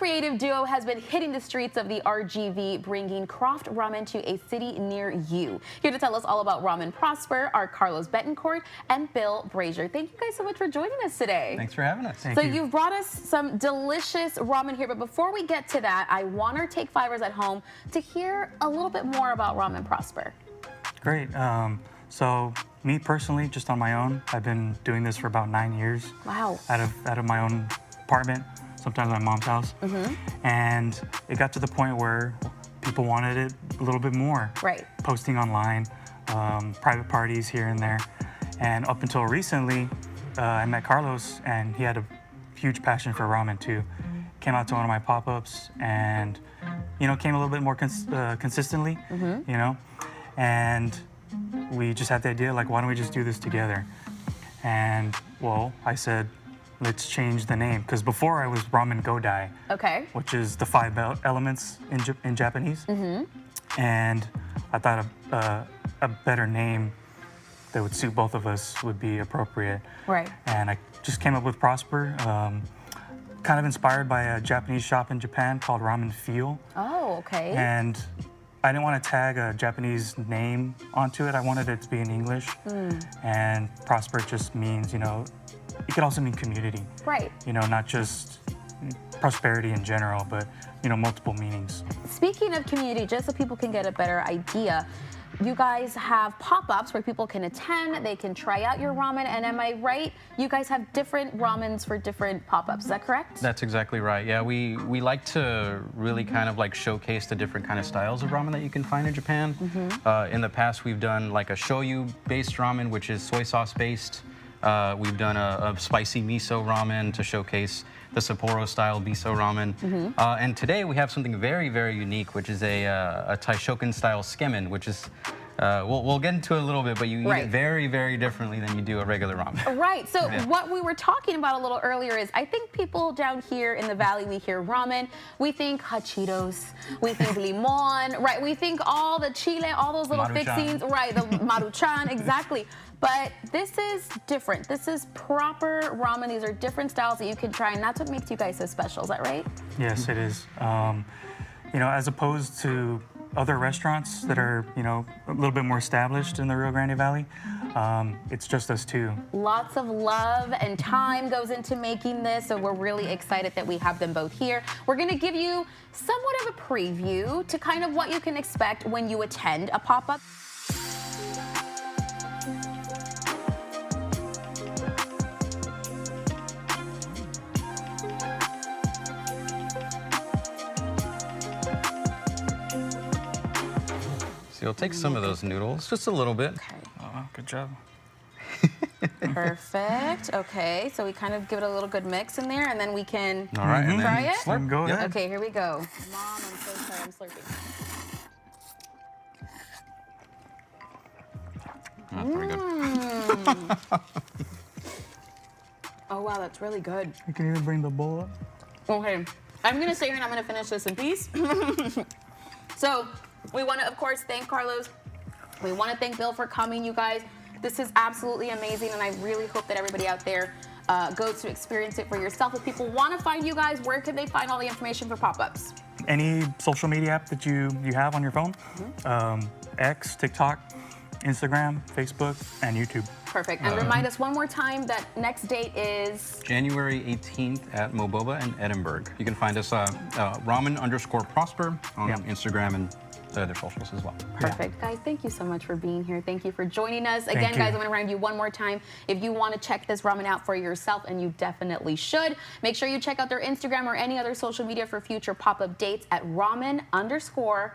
creative duo has been hitting the streets of the RGV, bringing craft ramen to a city near you. Here to tell us all about Ramen Prosper are Carlos Betancourt and Bill Brazier. Thank you guys so much for joining us today. Thanks for having us. So you've brought us some delicious ramen here, but before we get to that, I want our Take Fivers at home to hear a little bit more about Ramen Prosper. Great. So me personally, just on my own, I've been doing this for about 9 years. Wow. Out of my own apartment, sometimes my mom's house. And it got to the point where people wanted it a little bit more. Right. Posting online, private parties here and there. And up until recently, I met Carlos, and he had a huge passion for ramen too. Came out to one of my pop-ups and, you know, came a little bit more consistently, you know, and we just had the idea, like, why don't we just do this together? And, well, I said, let's change the name, because before I was Ramen Godai, Okay. which is the 5 elements in Japanese. And I thought a better name that would suit both of us would be appropriate. Right. And I just came up with Prosper, kind of inspired by a Japanese shop in Japan called Ramen Feel. Oh, okay. And I didn't want to tag a Japanese name onto it. I wanted it to be in English. And Prosper just means, you know, it could also mean community. Right. You know, not just prosperity in general, but, you know, multiple meanings. Speaking of community, just so people can get a better idea, you guys have pop-ups where people can attend, they can try out your ramen, and am I right? You guys have different ramens for different pop-ups, is that correct? That's exactly right. Yeah, we like to really kind of like showcase the different kind of styles of ramen that you can find in Japan. In the past, we've done like a shoyu-based ramen, which is soy sauce-based. We've done a spicy miso ramen to showcase the Sapporo-style miso ramen. And today we have something very, very unique, which is a Taishoken-style Tsukemen, which is, we'll get into it a little bit, but you eat it very, very differently than you do a regular ramen. Right, so what we were talking about a little earlier is I think people down here in the valley, we hear ramen, we think hachiros, we think limon, right? We think all the chile, all those little fixings, right, the maruchan, exactly. But this is different. This is proper ramen. These are different styles that you can try, and that's what makes you guys so special. Is that right? Yes, it is. You know, as opposed to other restaurants that are, you know, a little bit more established in the Rio Grande Valley, it's just us two. Lots of love and time goes into making this, so we're really excited that we have them both here. We're going to give you somewhat of a preview to kind of what you can expect when you attend a pop-up. So you'll take some of those noodles, just a little bit. Okay. Oh, good job. Perfect. Okay, so we kind of give it a little good mix in there, and then we can All right, and try then it. Slurp. Go ahead. Okay, here we go. Mom, I'm so sorry, I'm slurping. That's pretty good. Oh wow, that's really good. You can even bring the bowl up. Okay, I'm gonna stay here and I'm gonna finish this in peace. So we want to, of course, thank Carlos. We want to thank Bill for coming, you guys. This is absolutely amazing, and I really hope that everybody out there goes to experience it for yourself. If people want to find you guys, where can they find all the information for pop-ups? Any social media app that you have on your phone, X, TikTok, Instagram, Facebook, and YouTube. Perfect. And remind us one more time that next date is January 18th at Moboba in Edinburgh. You can find us Ramen_Prosper on Instagram and the other socials as well. perfect. Guys, thank you so much for being here. Thank you for joining us. Again, guys, I'm going to remind you one more time, if you want to check this ramen out for yourself, and you definitely should, make sure you check out their Instagram or any other social media for future pop-up dates at Ramen_Prosper.